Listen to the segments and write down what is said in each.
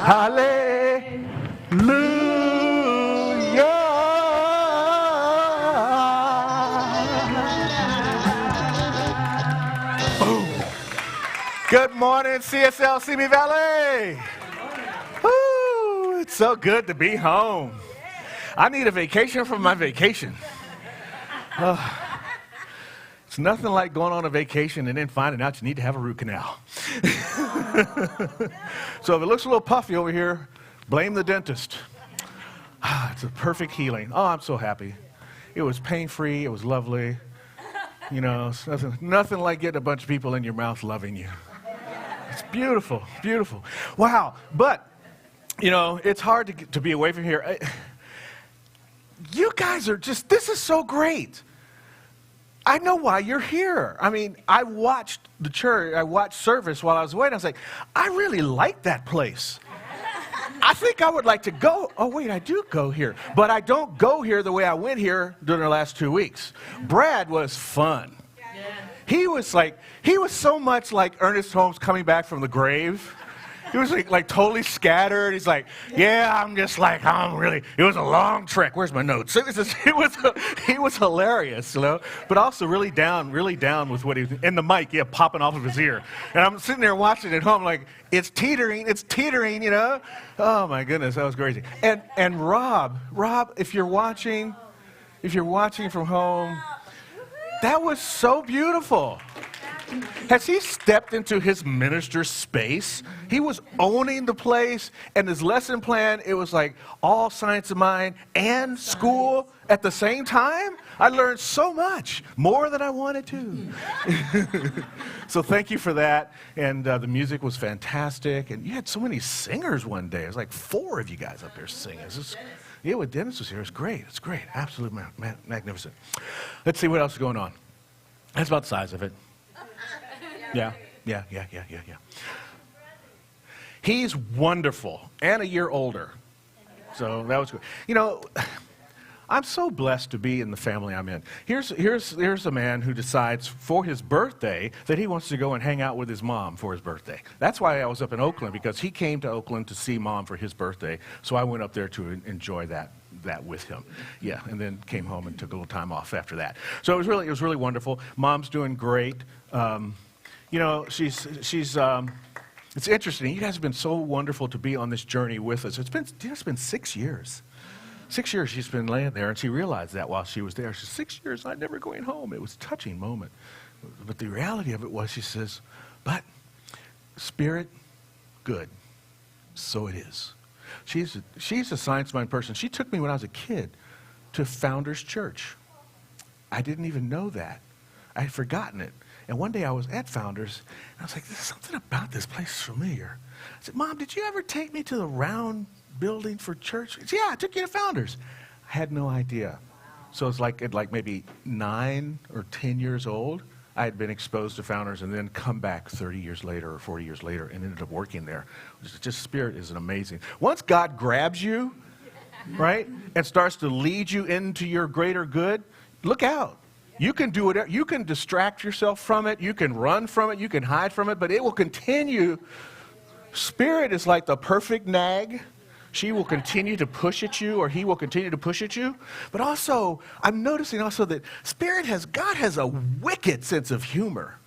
Good morning, CSL Simi Valley. Woo, it's so good to be home. I need a vacation from my vacation. It's nothing like going on a vacation and then finding out you need to have a root canal. So if it looks a little puffy over here, blame the dentist. It's a perfect healing. Oh, I'm so happy. It was pain-free. It was lovely. You know, it's nothing like getting a bunch of people in your mouth loving you. It's beautiful, beautiful. Wow. But, you know, it's hard to be away from here. You guys are just, this is so great. I know why you're here. I mean, I watched the church, I watched service while I was waiting. I was like, I really like that place. I think I would like to go. Oh, wait, I do go here. But I don't go here the way I went here during the last 2 weeks. Brad was fun. He was so much like Ernest Holmes coming back from the grave. He was like totally scattered. He's like, yeah, I'm really, it was a long trek. Where's my notes? He was hilarious, you know, but also really down with what he was, and the mic, yeah, popping off of his ear. And I'm sitting there watching it at home like, it's teetering, you know? Oh my goodness, that was crazy. And Rob, if you're watching from home, that was so beautiful. Has he stepped into his minister's space? He was owning the place, and his lesson plan, it was like all science of mind and school at the same time. I learned so much, more than I wanted to. So thank you for that, and the music was fantastic, and you had so many singers one day. It was like 4 of you guys up there singing. Yeah, when Dennis was here, it's great, absolutely magnificent. Let's see what else is going on. That's about the size of it. Yeah. He's wonderful and a year older. So that was good. You know, I'm so blessed to be in the family I'm in. Here's a man who decides for his birthday that he wants to go and hang out with his mom for his birthday. That's why I was up in Oakland, because he came to Oakland to see mom for his birthday. So I went up there to enjoy that with him. Yeah, and then came home and took a little time off after that. So it was really wonderful. Mom's doing great. You know, she's it's interesting. You guys have been so wonderful to be on this journey with us. It's been 6 years. 6 years she's been laying there, and she realized that while she was there. She said, 6 years, I'm never going home. It was a touching moment. But the reality of it was, she says, but spirit, good. So it is. She's a science mind person. She took me when I was a kid to Founders Church. I didn't even know that. I had forgotten it. And one day I was at Founders, and I was like, there's something about this place familiar. I said, Mom, did you ever take me to the round building for church? She said, yeah, I took you to Founders. I had no idea. So it's like at maybe 9 or 10 years old, I had been exposed to Founders and then come back 30 years later or 40 years later and ended up working there. Just spirit is an amazing. Once God grabs you, right, and starts to lead you into your greater good, look out. You can do whatever. You can distract yourself from it. You can run from it. You can hide from it, but it will continue. Spirit is like the perfect nag. She will continue to push at you, or he will continue to push at you. But also, I'm noticing also that God has a wicked sense of humor.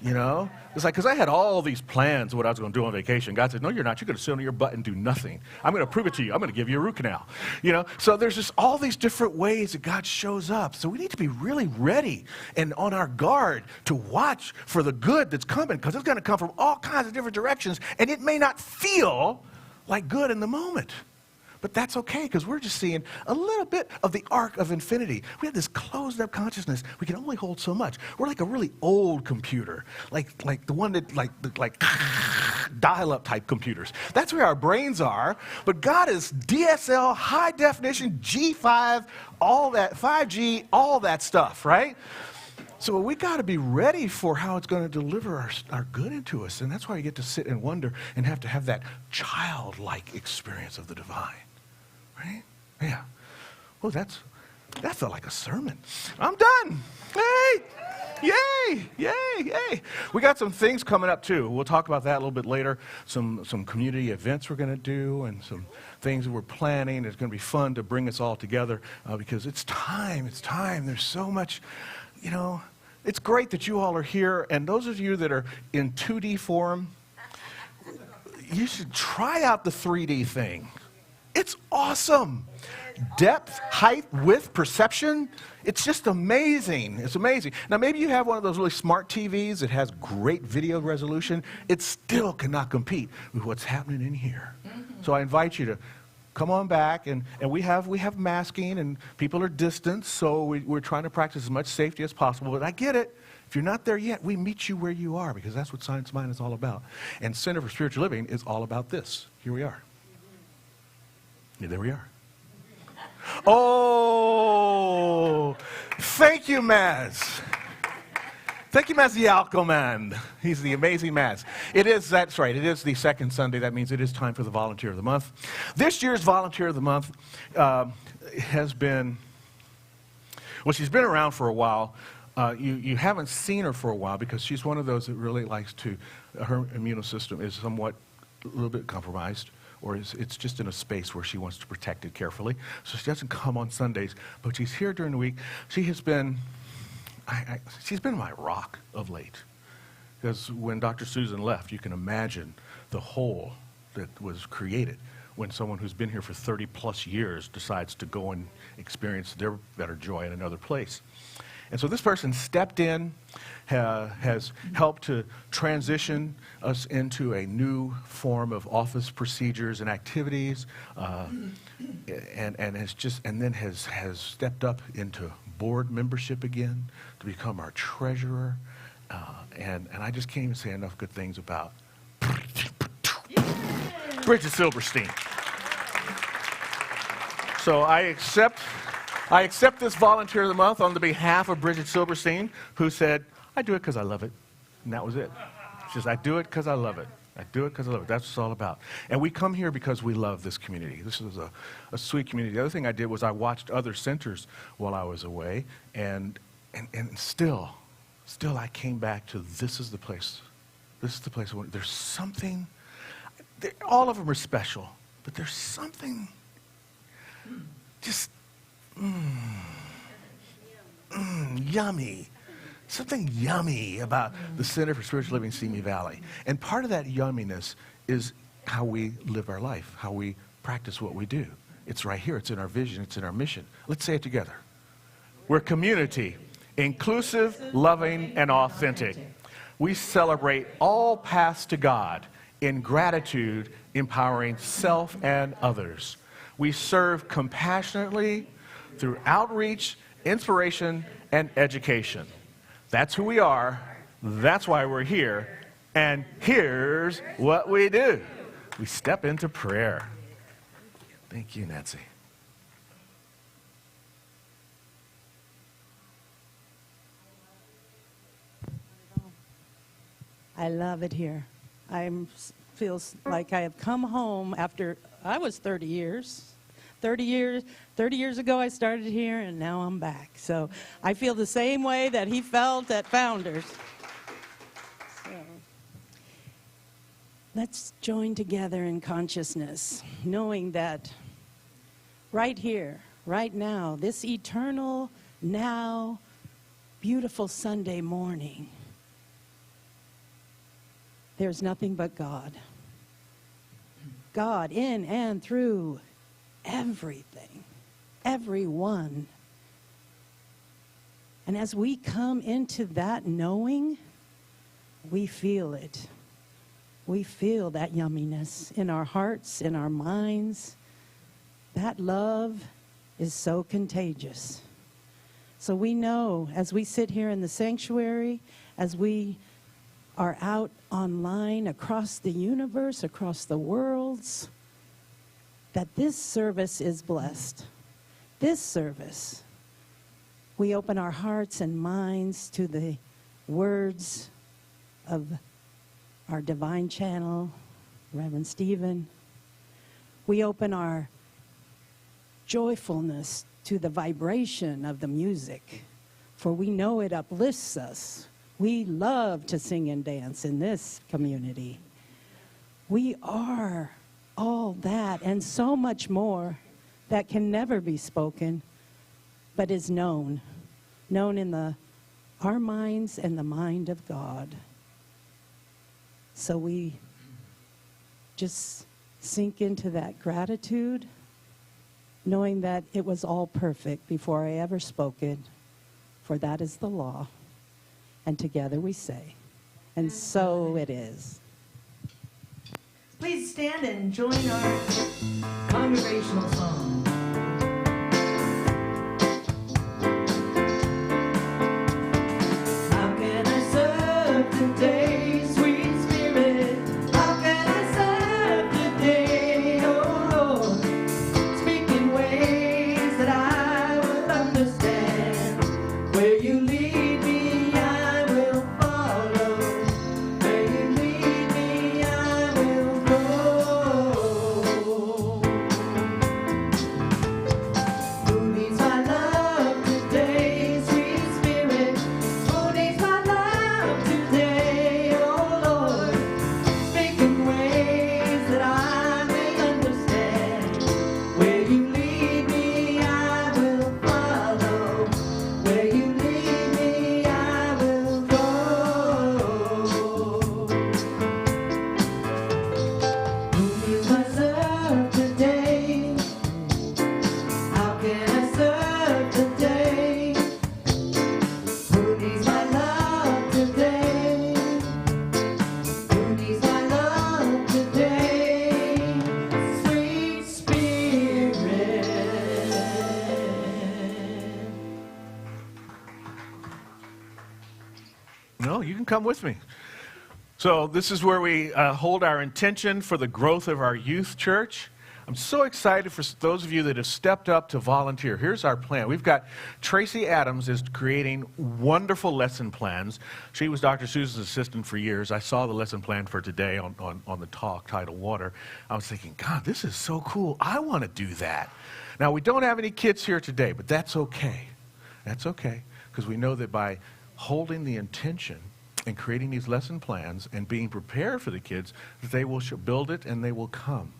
You know? It's like, because I had all these plans of what I was going to do on vacation. God said, no, you're not. You're going to sit on your butt and do nothing. I'm going to prove it to you. I'm going to give you a root canal. You know? So there's just all these different ways that God shows up. So we need to be really ready and on our guard to watch for the good that's coming, because it's going to come from all kinds of different directions, and it may not feel like good in the moment. But that's okay, because we're just seeing a little bit of the arc of infinity. We have this closed-up consciousness. We can only hold so much. We're like a really old computer, like the one that, like dial-up type computers. That's where our brains are. But God is DSL, high definition, G5, all that, 5G, all that stuff, right? So we got to be ready for how it's going to deliver our good into us. And that's why you get to sit and wonder and have to have that childlike experience of the divine. Right? Yeah. Well, That felt like a sermon. I'm done. Hey! Yay! Yay! Yay! We got some things coming up too. We'll talk about that a little bit later. Some community events we're going to do, and some things that we're planning. It's going to be fun to bring us all together because it's time. It's time. There's so much, you know. It's great that you all are here, and those of you that are in 2D form, you should try out the 3D thing. It's awesome. Depth, height, width, perception. It's just amazing. It's amazing. Now, maybe you have one of those really smart TVs that has great video resolution. It still cannot compete with what's happening in here. So I invite you to come on back, and we have masking, and people are distanced, so we're trying to practice as much safety as possible. But I get it. If you're not there yet, we meet you where you are, because that's what Science Mind is all about. And Center for Spiritual Living is all about this. Here we are. Yeah, there we are. Oh, thank you, Maz. Thank you, Maz, the Alcoman. He's the amazing Maz. That's right, it is the second Sunday. That means it is time for the Volunteer of the Month. This year's Volunteer of the Month has been, well, she's been around for a while. You haven't seen her for a while because she's one of those that really likes to, her immune system is somewhat a little bit compromised, or it's just in a space where she wants to protect it carefully. So she doesn't come on Sundays, but she's here during the week. She has been, she's been my rock of late. Because when Dr. Susan left, you can imagine the hole that was created when someone who's been here for 30 plus years decides to go and experience their better joy in another place. And so this person stepped in, has helped to transition us into a new form of office procedures and activities, and then has stepped up into board membership again to become our treasurer. And I just can't even say enough good things about Bridget Silverstein. So I accept this Volunteer of the Month on the behalf of Bridget Silverstein, who said, I do it because I love it. And that was it. She says, I do it because I love it. I do it because I love it. That's what it's all about. And we come here because we love this community. This is a sweet community. The other thing I did was I watched other centers while I was away, and still I came back to this is the place. This is the place. There's something, all of them are special, but there's something just yummy. Something yummy about the Center for Spiritual Living Simi Valley. And part of that yumminess is how we live our life, how we practice what we do. It's right here. It's in our vision. It's in our mission. Let's say it together. We're community, inclusive, loving, and authentic. We celebrate all paths to God in gratitude, empowering self and others. We serve compassionately through outreach, inspiration, and education. That's who we are. That's why we're here. And here's what we do. We step into prayer. Thank you, Nancy. I love it here. I feels like I have come home after, I was 30 years. 30 years ago I started here, and now I'm back. So I feel the same way that he felt at Founders. So let's join together in consciousness, knowing that right here, right now, this eternal now, beautiful Sunday morning, there's nothing but God. God in and through everything, everyone. And as we come into that knowing, we feel it. We feel that yumminess in our hearts, in our minds. That love is so contagious. So we know as we sit here in the sanctuary, as we are out online across the universe, across the worlds, that this service is blessed. This service, we open our hearts and minds to the words of our divine channel, Reverend Stephen. We open our joyfulness to the vibration of the music, for we know it uplifts us. We love to sing and dance in this community. We are all that and so much more that can never be spoken, but is known in our minds and the mind of God. So we just sink into that gratitude, knowing that it was all perfect before I ever spoke it, for that is the law. And together we say, and so it is. Please stand and join our congregational song. How can I serve today, sweet Spirit? How can I serve today, oh Lord? Speak in ways that I will understand. Where you lead me, I will follow. Where you lead me, I will go. Who needs my love today, sweet Spirit? Who needs my love today, oh Lord? Speak in ways that I may understand. Where you lead me, I will follow. Where you lead me, I will go. Who needs my serve today? How can I serve today? Who needs my love today? Who needs my love today? Sweet Spirit. No, you can come with me. So this is where we hold our intention for the growth of our youth church. I'm so excited for those of you that have stepped up to volunteer. Here's our plan. We've got Tracy Adams is creating wonderful lesson plans. She was Dr. Susan's assistant for years. I saw the lesson plan for today on the talk titled Water. I was thinking, God, this is so cool. I want to do that. Now, we don't have any kids here today, but that's okay. That's okay, because we know that by holding the intention and creating these lesson plans and being prepared for the kids, that they will build it and they will come.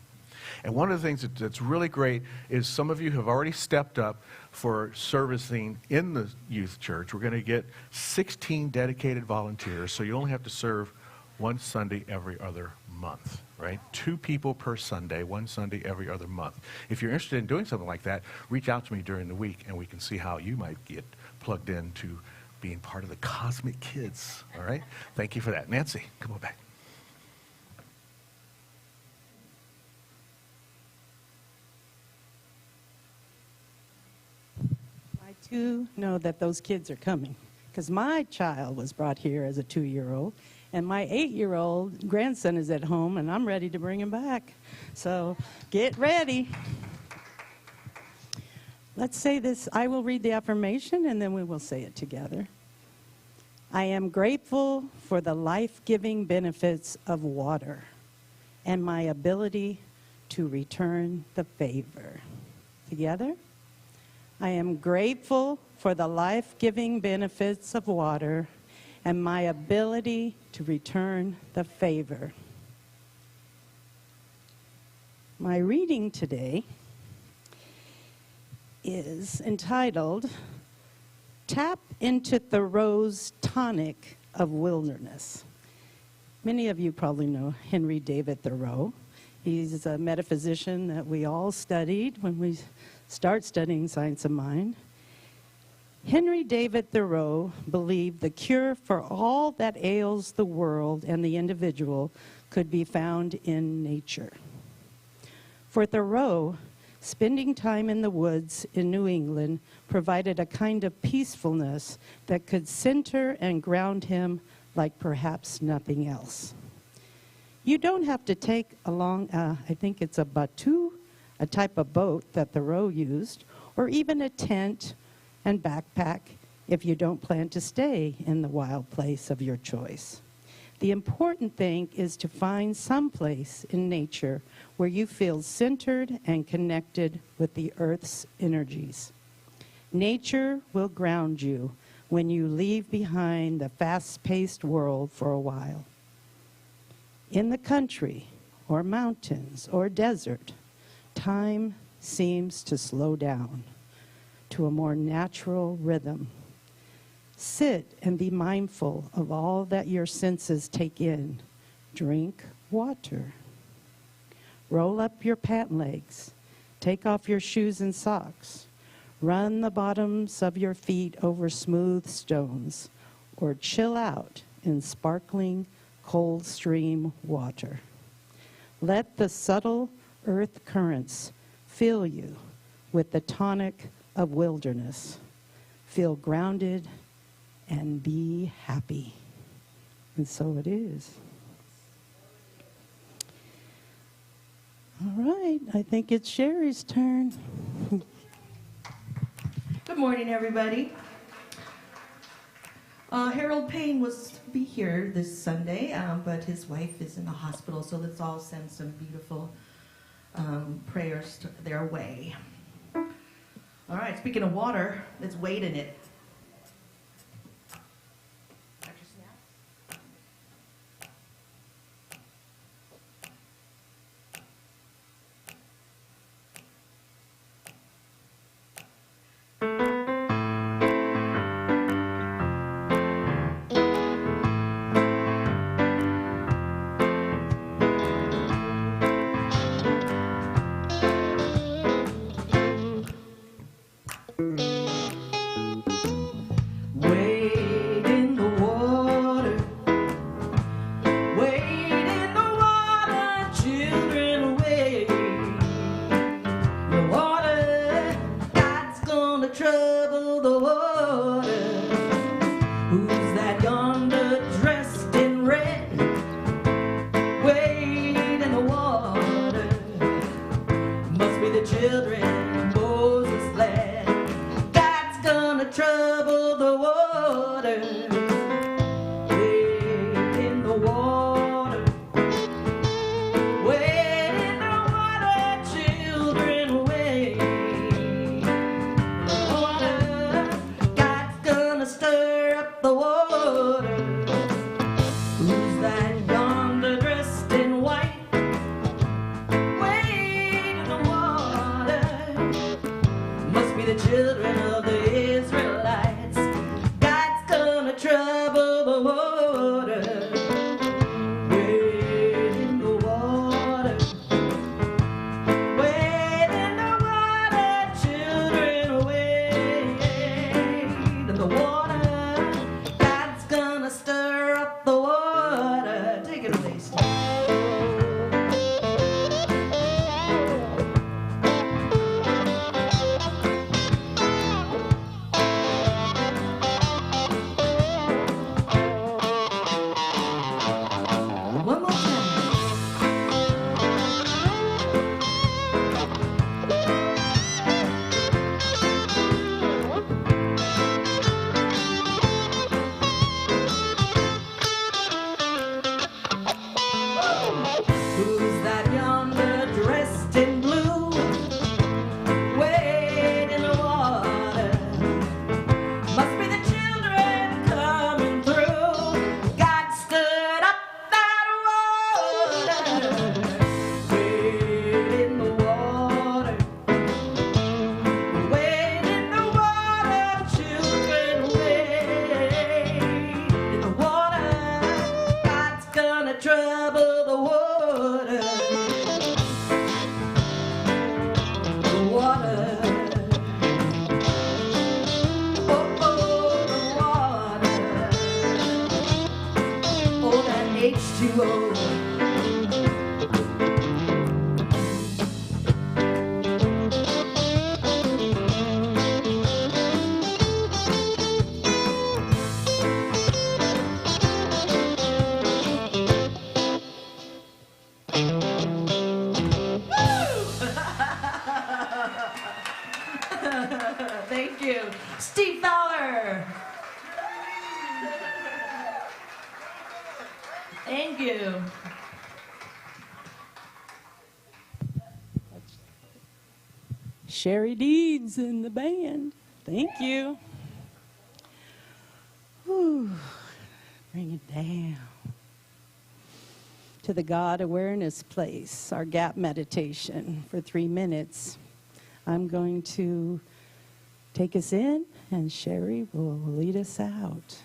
And one of the things that's really great is some of you have already stepped up for servicing in the youth church. We're going to get 16 dedicated volunteers, so you only have to serve one Sunday every other month, right? 2 people per Sunday, one Sunday every other month. If you're interested in doing something like that, reach out to me during the week and we can see how you might get plugged into being part of the Cosmic Kids, all right? Thank you for that. Nancy, come on back. I too know that those kids are coming, because my child was brought here as a 2-year-old, and my 8-year-old grandson is at home, and I'm ready to bring him back. So get ready. Let's say this. I will read the affirmation, and then we will say it together. I am grateful for the life-giving benefits of water and my ability to return the favor. Together? I am grateful for the life-giving benefits of water and my ability to return the favor. My reading today is entitled, Tap into Thoreau's Tonic of Wilderness. Many of you probably know Henry David Thoreau. He's a metaphysician that we all studied when we start studying science of mind. Henry David Thoreau believed the cure for all that ails the world and the individual could be found in nature. For Thoreau, spending time in the woods in New England provided a kind of peacefulness that could center and ground him like perhaps nothing else. You don't have to take along, I think it's a batu, a type of boat that Thoreau used, or even a tent and backpack if you don't plan to stay in the wild place of your choice. The important thing is to find some place in nature where you feel centered and connected with the earth's energies. Nature will ground you when you leave behind the fast-paced world for a while. In the country, or mountains, or desert, time seems to slow down to a more natural rhythm. Sit and be mindful of all that your senses take in. Drink water. Roll up your pant legs. Take off your shoes and socks. Run the bottoms of your feet over smooth stones, or chill out in sparkling, cold stream water. Let the subtle earth currents fill you with the tonic of wilderness. Feel grounded and be happy. And so it is. All right, I think it's Cherie's turn. Good morning, everybody. Harold Payne was to be here this Sunday, but his wife is in the hospital, so let's all send some beautiful prayers their way. All right, speaking of water, let's wade in it. Wade in the water, wade in the water, children, wade in the water. God's gonna trouble the water. Who's that yonder dressed in red? Wade in the water. Must be the children Moses led. God's gonna trouble the water. Wade in the water. Wade in the water, children, wade in the water. God's gonna stir up the water. Who's that yonder dressed in white? Wade in the water. Must be the children of the Israelites. God's gonna trouble the water. Wade in the water. Wade in the water, children, wade in the water. God's gonna stir up the water. Take it away, Steve. One more time. Who's that yonder dressed in blue? Wade in the water. Must be the children coming through. God stirred up that water. Wade in the water. Wade in the water, children, wade in the water. God's gonna trouble the water. The water. Oh, oh, the water. Oh, that H2O. Thank you. Steve Fowler. Thank you. Cherie Deeds in the band. Thank you. Whew. Bring it down to the God awareness place, our gap meditation for 3 minutes. I'm going to take us in, and Cherie will lead us out.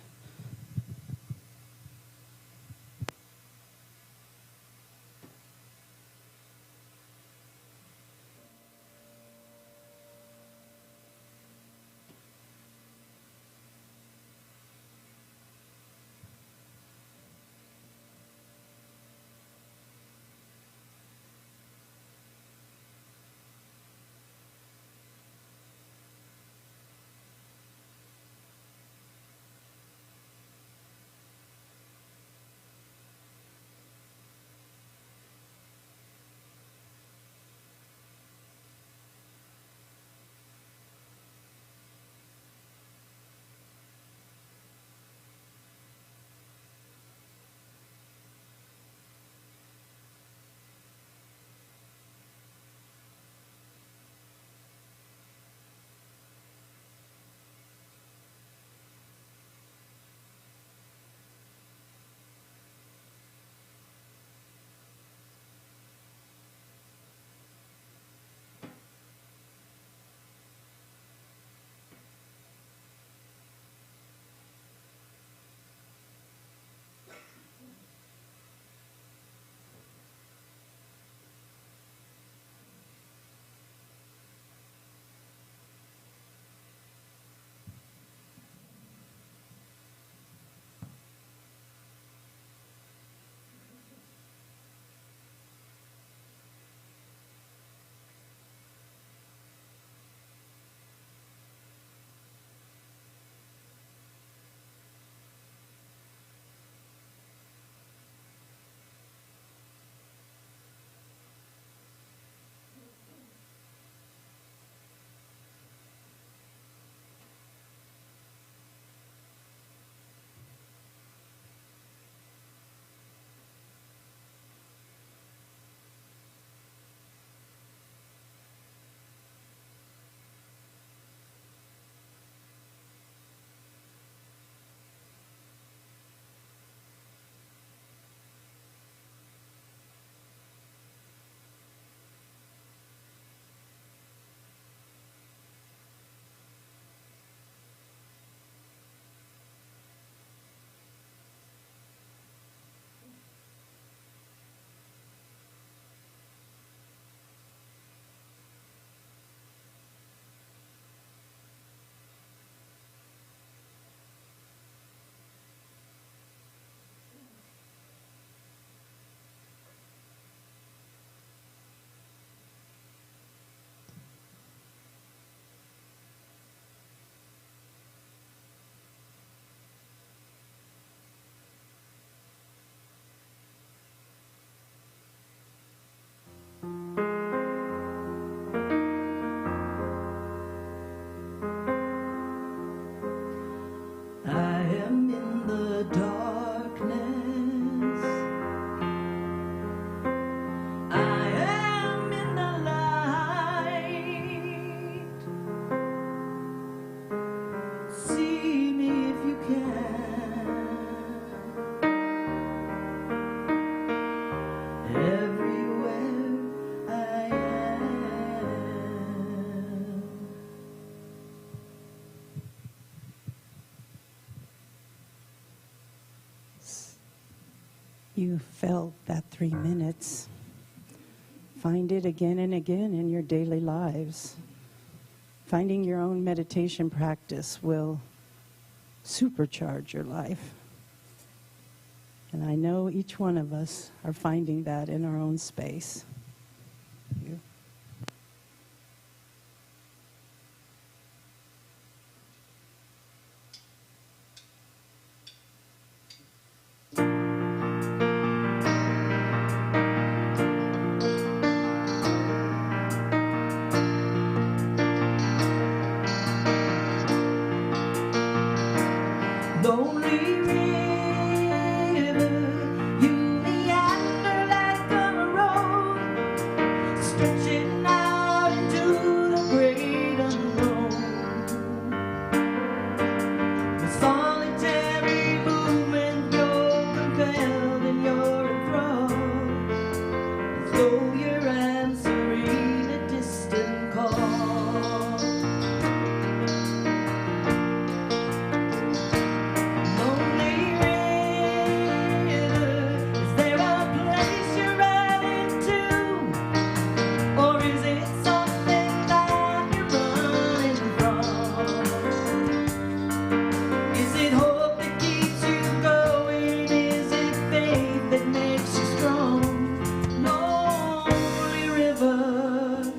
I am in the darkness. I am in the light. See me if you can. Everywhere I am. You felt that 3 minutes. Find it again and again in your daily lives. Finding your own meditation practice will supercharge your life. And I know each one of us are finding that in our own space. You. Lonely river, you meander like a road. though you're answering a distant call. Lonely river, is there a place you're riding to? Or is it something that you're running from? Is it hope that keeps you going? Is it faith that makes you strong? Lonely river,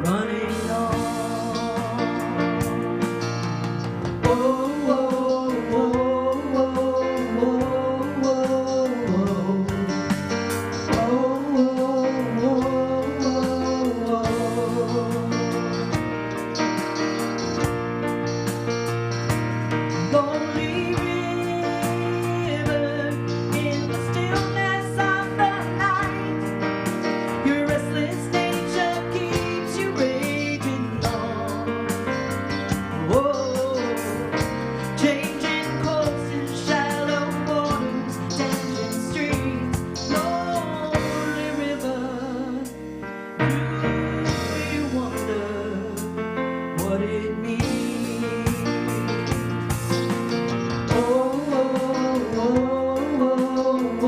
running on. Oh, oh, oh, oh, oh, Lonely river, in the stillness of the night, your restless nature keeps you raging on. Whoa, changing course in shallow waters, tangent streams. Lonely river, do you wonder what it means? Oh, oh, oh, oh, oh,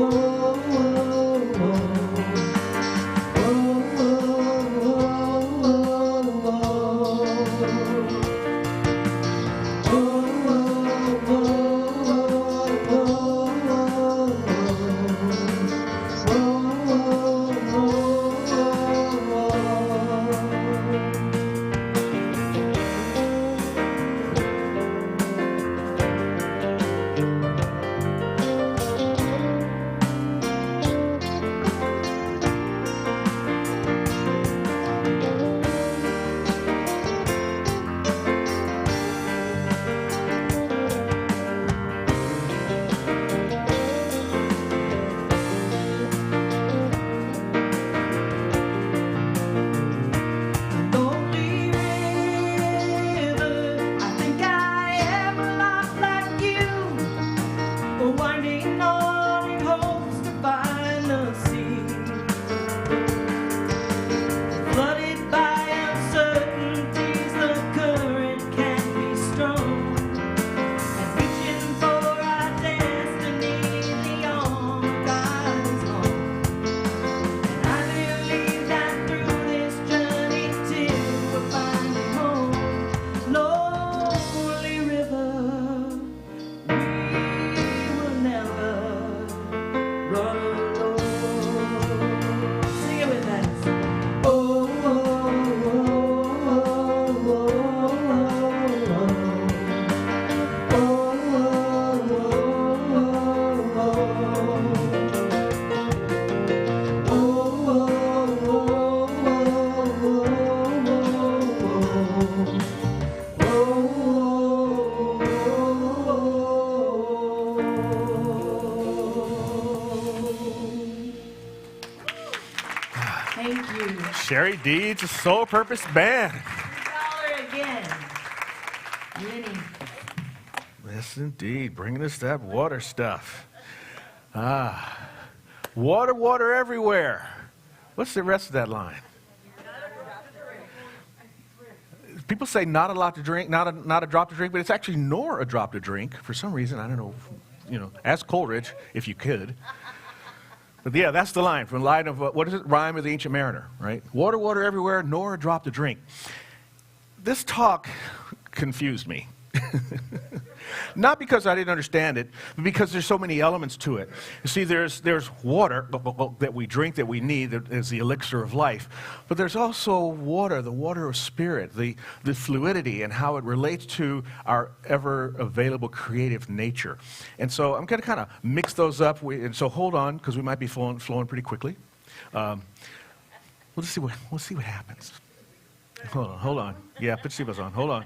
Lonely river, I think I am a lot like you, winding on in hopes to find the sea, flooded by uncertainties. The current can be strong, and reaching for our destiny, the arm of God is long. And I believe that through this journey till we're finally home, lonely river, we will never run alone. Sing it with us. Oh, oh, oh, oh, oh, Thank you. Cherie Deeds, a Soul Purpose Band. $1 again. Winning. Yes, indeed. Bringing us that water stuff. Water, water everywhere. What's the rest of that line? People say not a lot to drink, not a drop to drink, but it's actually nor a drop to drink. For some reason, I don't know, ask Coleridge if you could. But yeah, that's the line from the line of, what is it? Rhyme of the Ancient Mariner, right? Water, water everywhere, nor a drop to drink. This talk confused me. Not because I didn't understand it, but because there's so many elements to it. You see, there's water that we drink, that we need, that is the elixir of life. But there's also water, the water of spirit, the fluidity and how it relates to our ever-available creative nature. And so I'm going to kind of mix those up. And so hold on, because we might be flowing pretty quickly. We'll see what happens. Hold on. Yeah, put seatbelts on. Hold on.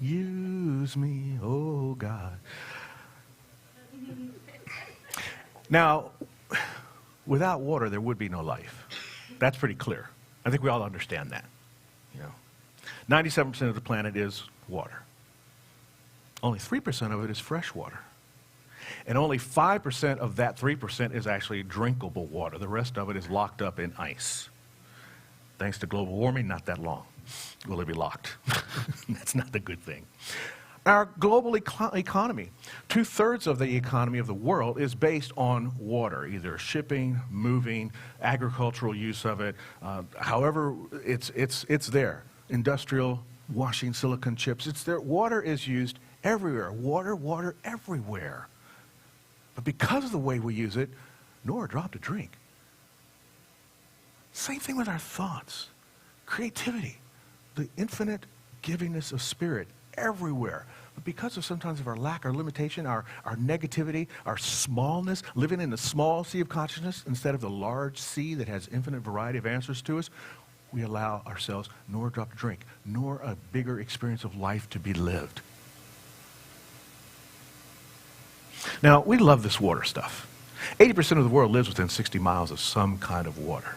Use me, oh God. Now, without water, there would be no life. That's pretty clear. I think we all understand that. 97% of the planet is water. Only 3% of it is fresh water. And only 5% of that 3% is actually drinkable water. The rest of it is locked up in ice. Thanks to global warming, not that long will it be locked. That's not a good thing. Our global economy, 2/3 of the economy of the world is based on water, either shipping, moving, agricultural use of it, however it's there. Industrial, washing silicon chips, it's there. Water is used everywhere. Water everywhere. But because of the way we use it, nor a drop to drink. Same thing with our thoughts, creativity, the infinite givingness of spirit everywhere. But because of sometimes of our lack, our limitation, our negativity, our smallness, living in the small sea of consciousness instead of the large sea that has infinite variety of answers to us, we allow ourselves nor a drop to drink, nor a bigger experience of life to be lived. Now, we love this water stuff. 80% of the world lives within 60 miles of some kind of water.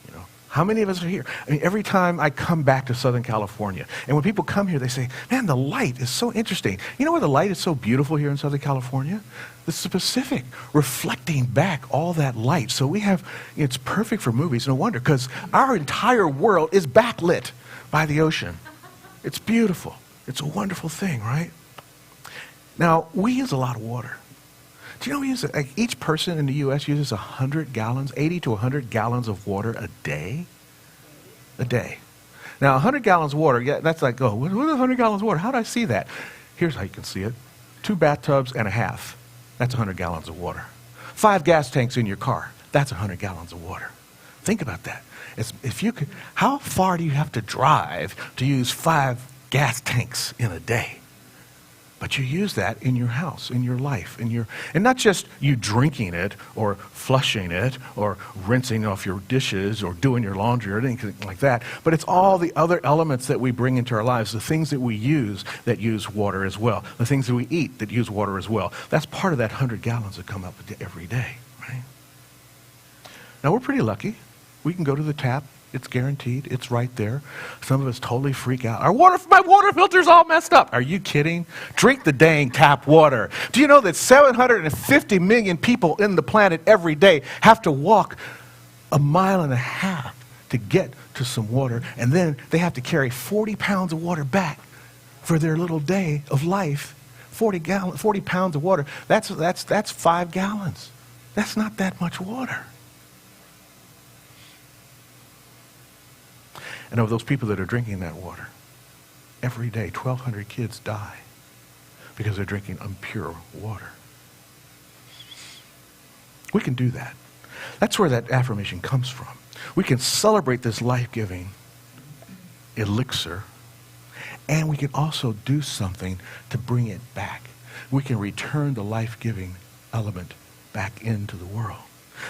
You know, how many of us are here? I mean, every time I come back to Southern California, and when people come here, they say, man, the light is so interesting. You know where the light is so beautiful here in Southern California? The Pacific, reflecting back all that light. So we have, it's perfect for movies, no wonder, because our entire world is backlit by the ocean. It's beautiful. It's a wonderful thing, right? Now, we use a lot of water. Do you know we use, like, each person in the U.S. uses 100 gallons, 80 to 100 gallons of water a day? A day. Now, 100 gallons of water, yeah, that's like, oh, what is 100 gallons of water? How do I see that? Here's how you can see it. 2 bathtubs and a half. That's 100 gallons of water. 5 gas tanks in your car. That's 100 gallons of water. Think about that. If you could, how far do you have to drive to use 5 gas tanks in a day? But you use that in your house, in your life, and not just you drinking it or flushing it or rinsing off your dishes or doing your laundry or anything like that, but it's all the other elements that we bring into our lives, the things that we use that use water as well, the things that we eat that use water as well. That's part of that 100 gallons that come up every day, right? Now, we're pretty lucky. We can go to the tap. It's guaranteed. It's right there. Some of us totally freak out. My water filter's all messed up. Are you kidding? Drink the dang tap water. Do you know that 750 million people in the planet every day have to walk 1.5 miles to get to some water, and then they have to carry 40 pounds of water back for their little day of life? 40 pounds of water. That's 5 gallons. That's not that much water. And of those people that are drinking that water, every day 1,200 kids die because they're drinking impure water. We can do that. That's where that affirmation comes from. We can celebrate this life-giving elixir, and we can also do something to bring it back. We can return the life-giving element back into the world.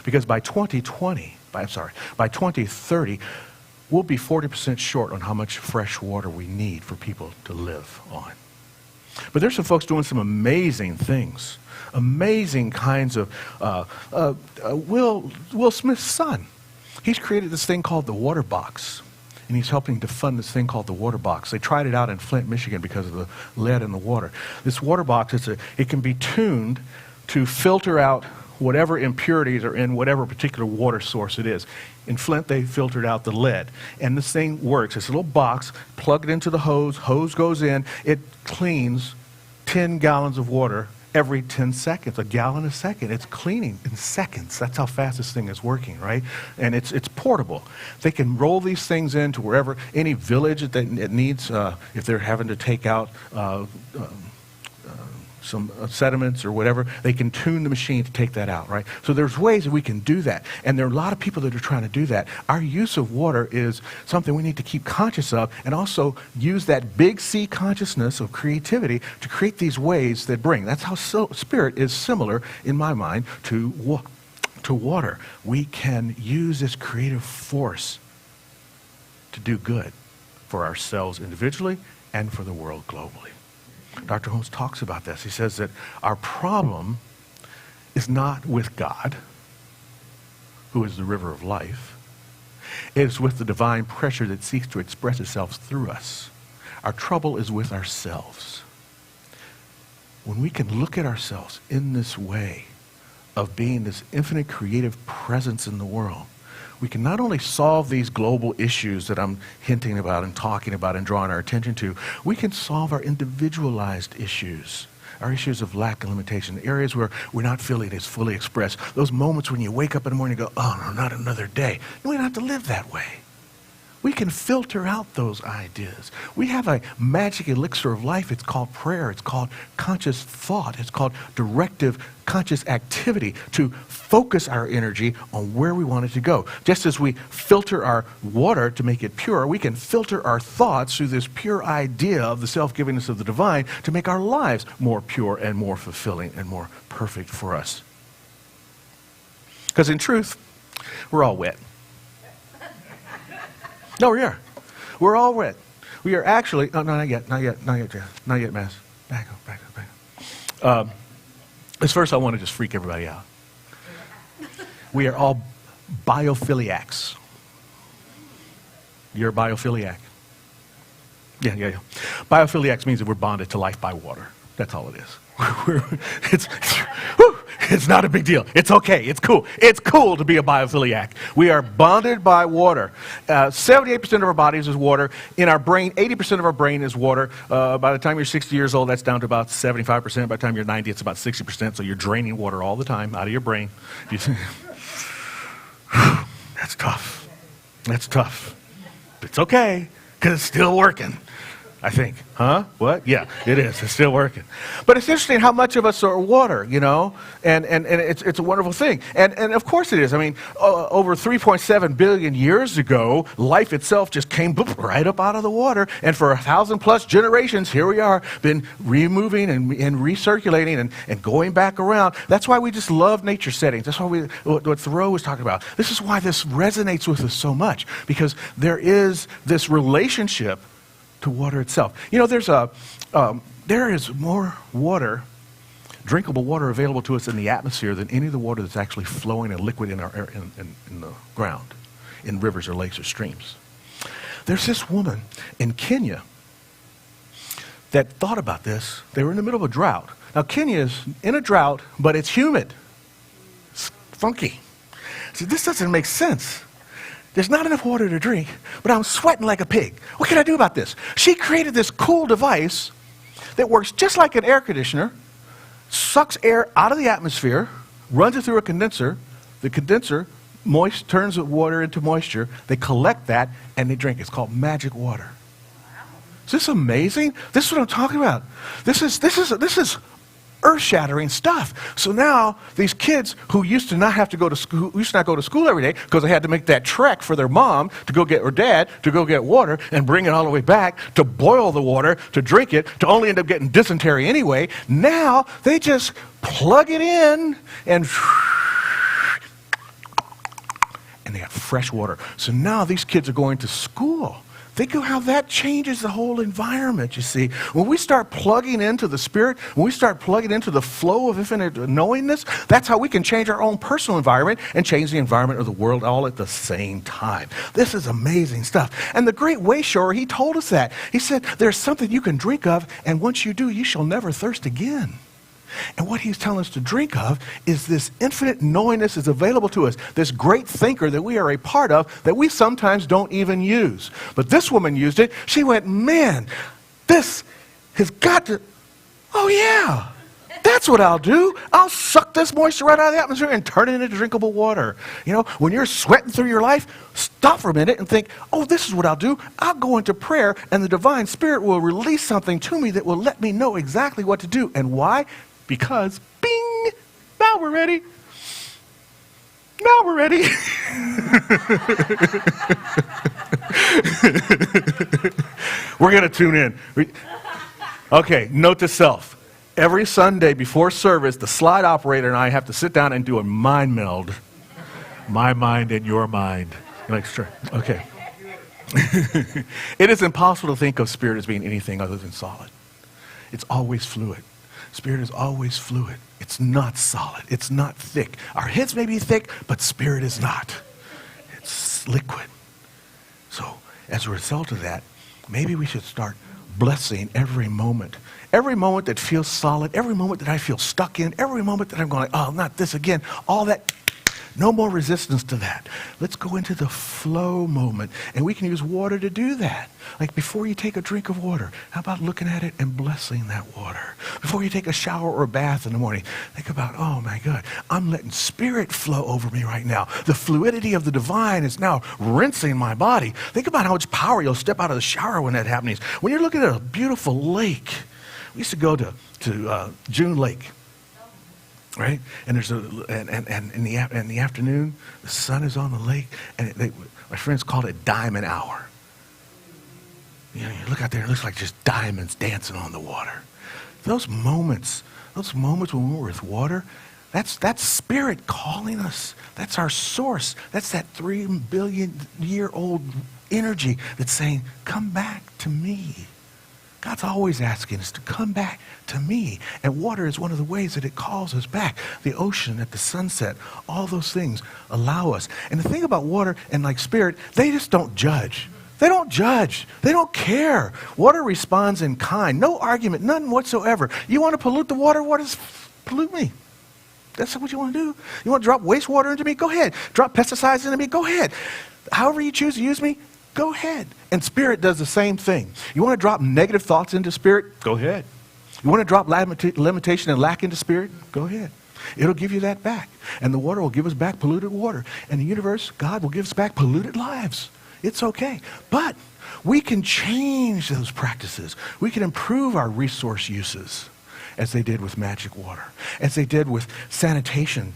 Because by 2030, we'll be 40% short on how much fresh water we need for people to live on. But there's some folks doing some amazing things, amazing kinds of, Will Smith's son. He's created this thing called the water box, and he's helping to fund this thing called the water box. They tried it out in Flint, Michigan because of the lead in the water. This water box, it can be tuned to filter out whatever impurities are in whatever particular water source it is. In Flint, they filtered out the lead. And this thing works. It's a little box, plug it into the hose goes in, it cleans 10 gallons of water every 10 seconds, a gallon a second. It's cleaning in seconds. That's how fast this thing is working, right? And it's portable. They can roll these things into wherever, any village that it needs, if they're having to take out some sediments or whatever, they can tune the machine to take that out, right? So there's ways that we can do that. And there are a lot of people that are trying to do that. Our use of water is something we need to keep conscious of, and also use that big C consciousness of creativity to create these ways that bring. That's how spirit is similar, in my mind, to water. We can use this creative force to do good for ourselves individually and for the world globally. Dr. Holmes talks about this. He says that our problem is not with God, who is the river of life. It is with the divine pressure that seeks to express itself through us. Our trouble is with ourselves. when we can look at ourselves in this way of being this infinite creative presence in the world, we can not only solve these global issues that I'm hinting about and talking about and drawing our attention to, we can solve our individualized issues, our issues of lack and limitation, the areas where we're not feeling as fully expressed, those moments when you wake up in the morning and go, oh, no, not another day. We don't have to live that way. We can filter out those ideas. We have a magic elixir of life. It's called prayer. It's called conscious thought. It's called directive conscious activity to focus our energy on where we want it to go. Just as we filter our water to make it pure, we can filter our thoughts through this pure idea of the self-givingness of the divine to make our lives more pure and more fulfilling and more perfect for us. Because in truth, we're all wet. No, we are. We're all wet. We are actually, no, not yet, Jeff. Not yet, Mass. Back up. First I want to just freak everybody out. We are all biophiliacs. You're a biophiliac. Yeah. Biophiliacs means that we're bonded to life by water. That's all it is. It's not a big deal. It's okay. It's cool. It's cool to be a biophiliac. We are bonded by water. 78% of our bodies is water. In our brain, 80% of our brain is water. By the time you're 60 years old, that's down to about 75%. By the time you're 90, it's about 60%. So you're draining water all the time out of your brain. That's tough. That's tough. It's okay, because it's still working. I think. Huh? What? Yeah, it is. It's still working. But it's interesting how much of us are water, you know, and it's a wonderful thing. And of course it is. I mean, over 3.7 billion years ago, life itself just came right up out of the water. And for 1,000+ generations, here we are, been removing and recirculating and going back around. That's why we just love nature settings. That's why what Thoreau was talking about. This is why this resonates with us so much, because there is this relationship to water itself. You know, there is more water, drinkable water available to us in the atmosphere than any of the water that's actually flowing and liquid in our air, in the ground, in rivers or lakes or streams. There's this woman in Kenya that thought about this. They were in the middle of a drought. Now, Kenya is in a drought, but it's humid. It's funky. See, this doesn't make sense. There's not enough water to drink, but I'm sweating like a pig. What can I do about this? She created this cool device that works just like an air conditioner, sucks air out of the atmosphere, runs it through a condenser. The condenser turns the water into moisture. They collect that, and they drink. It's called magic water. Is this amazing? This is what I'm talking about. This is earth-shattering stuff. So now these kids who used to not have to go to school, used to not go to school every day because they had to make that trek for their mom to go get, or dad to go get water and bring it all the way back to boil the water to drink it, to only end up getting dysentery anyway. Now they just plug it in and they have fresh water. So now these kids are going to school. Think of how that changes the whole environment, you see. When we start plugging into the Spirit, when we start plugging into the flow of infinite knowingness, that's how we can change our own personal environment and change the environment of the world all at the same time. This is amazing stuff. And the great wayshower, he told us that. He said, there's something you can drink of, and once you do, you shall never thirst again. And what he's telling us to drink of is this infinite knowingness is available to us, this great thinker that we are a part of that we sometimes don't even use. But this woman used it. She went, man, this has got to, oh yeah, that's what I'll do. I'll suck this moisture right out of the atmosphere and turn it into drinkable water. You know, when you're sweating through your life, stop for a minute and think, oh, this is what I'll do. I'll go into prayer and the divine Spirit will release something to me that will let me know exactly what to do. And why? Because, bing, now we're ready. Now we're ready. We're going to tune in. Okay, note to self. Every Sunday before service, the slide operator and I have to sit down and do a mind meld. My mind and your mind. You're like, sure. Okay. It is impossible to think of spirit as being anything other than solid. It's always fluid. Spirit is always fluid. It's not solid. It's not thick. Our heads may be thick, but spirit is not. It's liquid. So as a result of that, maybe we should start blessing every moment. Every moment that feels solid, every moment that I feel stuck in, every moment that I'm going, oh, not this again, all that. No more resistance to that. Let's go into the flow moment. And we can use water to do that. Like before you take a drink of water, how about looking at it and blessing that water? Before you take a shower or a bath in the morning, think about, oh my God, I'm letting spirit flow over me right now. The fluidity of the divine is now rinsing my body. Think about how much power you'll step out of the shower when that happens. When you're looking at a beautiful lake, we used to go to June Lake. Right, and there's and in the afternoon, the sun is on the lake, and my friends called it diamond hour. You know, you look out there, and it looks like just diamonds dancing on the water. Those moments when we're with water, that's spirit calling us. That's our source. That's that 3 billion year old energy that's saying, "Come back to me." God's always asking us to come back to me. And water is one of the ways that it calls us back. The ocean at the sunset, all those things allow us. And the thing about water and like spirit, they just don't judge. They don't judge. They don't care. Water responds in kind. No argument, none whatsoever. You want to pollute the water? Pollute me. That's what you want to do. You want to drop wastewater into me? Go ahead. Drop pesticides into me? Go ahead. However you choose to use me, go ahead. And spirit does the same thing. You want to drop negative thoughts into spirit? Go ahead. You want to drop limitation and lack into spirit? Go ahead. It'll give you that back. And the water will give us back polluted water. And the universe, God will give us back polluted lives. It's okay. But we can change those practices. We can improve our resource uses as they did with magic water, as they did with sanitation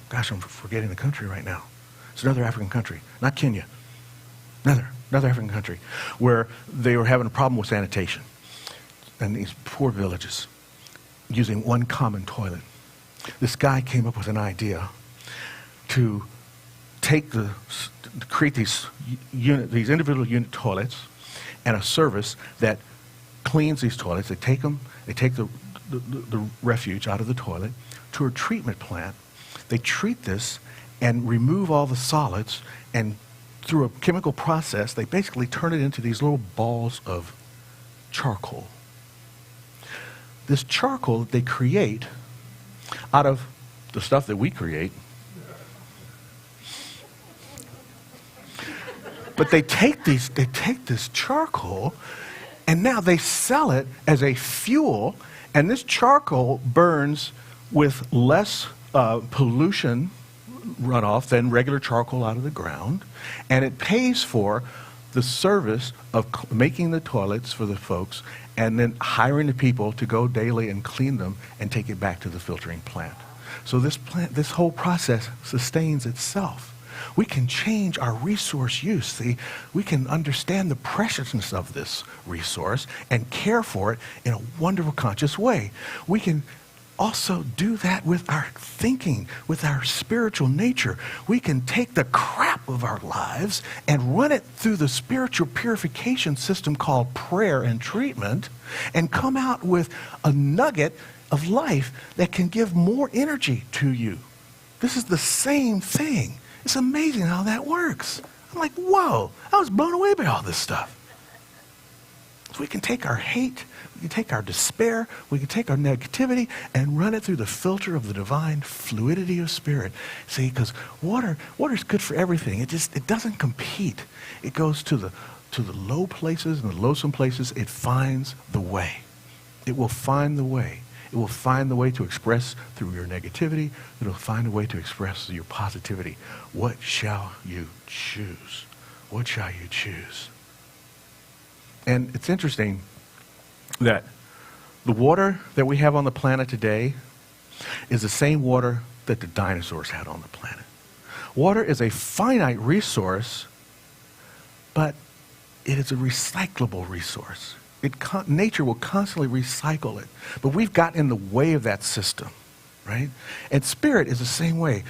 gosh, I'm forgetting the country right now. It's another African country, not Kenya. Another African country where they were having a problem with sanitation. And these poor villages using one common toilet. This guy came up with an idea to create these individual unit toilets and a service that cleans these toilets. They take the refuge out of the toilet to a treatment plant. They treat this and remove all the solids, and through a chemical process, they basically turn it into these little balls of charcoal. This charcoal that they create out of the stuff that we create, but they take this charcoal, and now they sell it as a fuel, and this charcoal burns with less pollution runoff than regular charcoal out of the ground, and it pays for the service of making the toilets for the folks and then hiring the people to go daily and clean them and take it back to the filtering plant. So this whole process sustains itself. We can change our resource use. See, we can understand the preciousness of this resource and care for it in a wonderful, conscious way. We can also do that with our thinking, with our spiritual nature. We can take the crap of our lives and run it through the spiritual purification system called prayer and treatment and come out with a nugget of life that can give more energy to you. This is the same thing. It's amazing how that works. I'm like, whoa, I was blown away by all this stuff. So we can take our hate, we can take our despair, we can take our negativity and run it through the filter of the divine fluidity of spirit. See, because water is good for everything. It doesn't compete. It goes to the low places and the loathsome places. It finds the way. It will find the way. It will find the way to express through your negativity. It will find a way to express through your positivity. What shall you choose? What shall you choose? And it's interesting that the water that we have on the planet today is the same water that the dinosaurs had on the planet. Water is a finite resource, but it is a recyclable resource. Nature will constantly recycle it, but we've gotten in the way of that system, right? And spirit is the same way.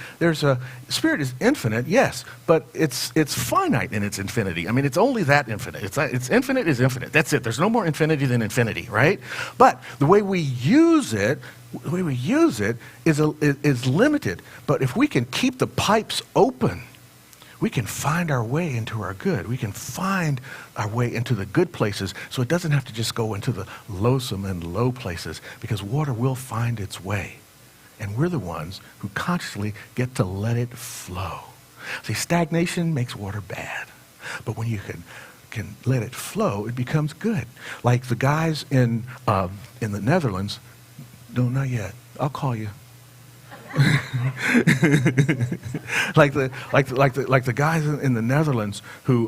Spirit is infinite, yes, but it's finite in its infinity. I mean, it's only that infinite. It's infinite is infinite. That's it. There's no more infinity than infinity, right? But the way we use it is limited. But if we can keep the pipes open, we can find our way into our good. We can find our way into the good places, so it doesn't have to just go into the loathsome and low places, because water will find its way. And we're the ones who consciously get to let it flow. See, stagnation makes water bad. But when you can let it flow, it becomes good. Like the guys in the Netherlands, no, not yet. I'll call you. like the guys in the Netherlands who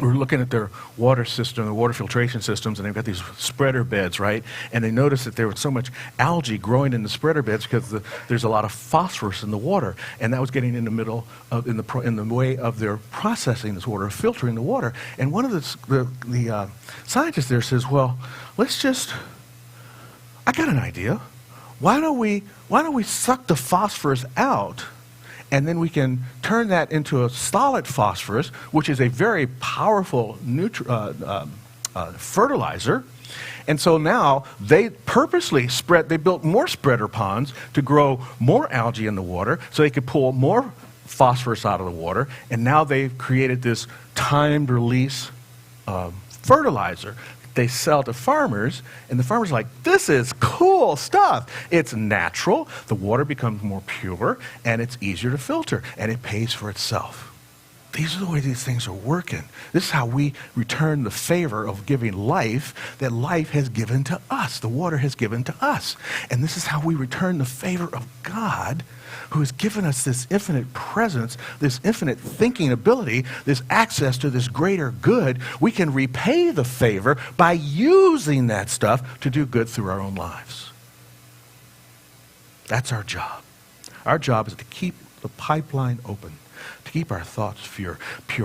were looking at their water system, the water filtration systems, and they've got these spreader beds, right? And they noticed that there was so much algae growing in the spreader beds because there's a lot of phosphorus in the water, and that was getting in the middle of in the way of their processing this water, filtering the water. And one of the scientists there says, "Well, I got an idea. Why don't we suck the phosphorus out, and then we can turn that into a solid phosphorus, which is a very powerful fertilizer." And so now they purposely they built more spreader ponds to grow more algae in the water so they could pull more phosphorus out of the water. And now they've created this timed release fertilizer they sell to farmers, and the farmers are like, "This is cool stuff. It's natural, the water becomes more pure, and it's easier to filter, and it pays for itself." These are the way these things are working. This is how we return the favor of giving life that life has given to us, the water has given to us. And this is how we return the favor of God, who has given us this infinite presence, this infinite thinking ability, this access to this greater good. We can repay the favor by using that stuff to do good through our own lives. That's our job. Our job is to keep the pipeline open, to keep our thoughts pure.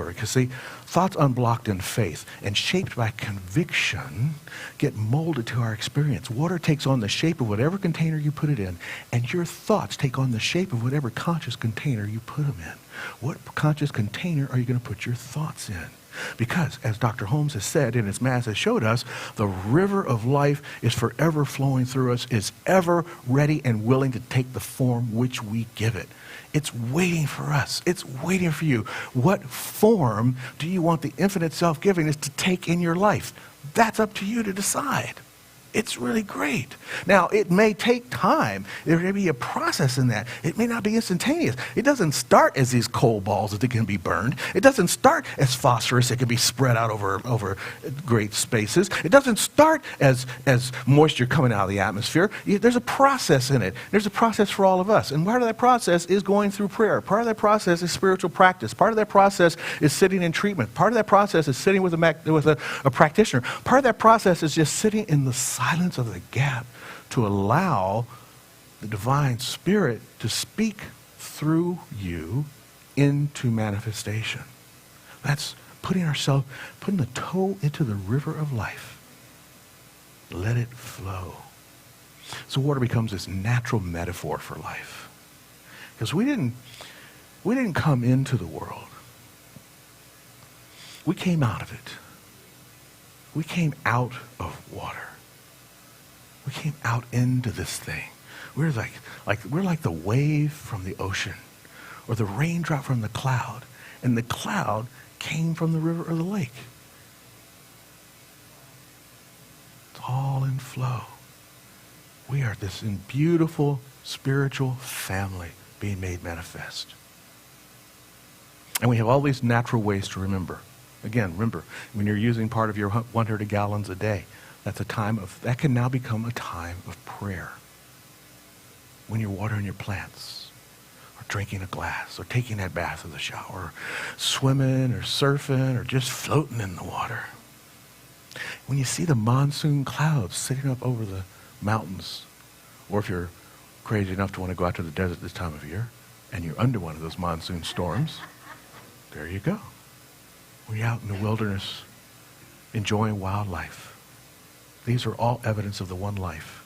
Because see, thoughts unblocked in faith and shaped by conviction get molded to our experience. Water takes on the shape of whatever container you put it in, and your thoughts take on the shape of whatever conscious container you put them in. What conscious container are you going to put your thoughts in? Because, as Dr. Holmes has said and as Mass has showed us, the river of life is forever flowing through us, is ever ready and willing to take the form which we give it. It's waiting for us. It's waiting for you. What form do you want the infinite self-givingness to take in your life? That's up to you to decide. It's really great. Now, it may take time. There may be a process in that. It may not be instantaneous. It doesn't start as these coal balls that can be burned. It doesn't start as phosphorus that can be spread out over great spaces. It doesn't start as moisture coming out of the atmosphere. There's a process in it. There's a process for all of us. And part of that process is going through prayer. Part of that process is spiritual practice. Part of that process is sitting in treatment. Part of that process is sitting with a practitioner. Part of that process is just sitting in the silence of the gap to allow the divine spirit to speak through you into manifestation. That's putting the toe into the river of life. Let it flow. So water becomes this natural metaphor for life. Because we didn't come into the world. We came out of it. We came out of water. We came out into this thing. We're like the wave from the ocean, or the raindrop from the cloud, and the cloud came from the river or the lake. It's all in flow. We are this beautiful spiritual family being made manifest. And we have all these natural ways to remember. Again, remember, when you're using part of your 100 gallons a day, that can now become a time of prayer. When you're watering your plants, or drinking a glass, or taking that bath or the shower, or swimming, or surfing, or just floating in the water. When you see the monsoon clouds sitting up over the mountains, or if you're crazy enough to want to go out to the desert this time of year, and you're under one of those monsoon storms, there you go. When you're out in the wilderness, enjoying wildlife. These are all evidence of the one life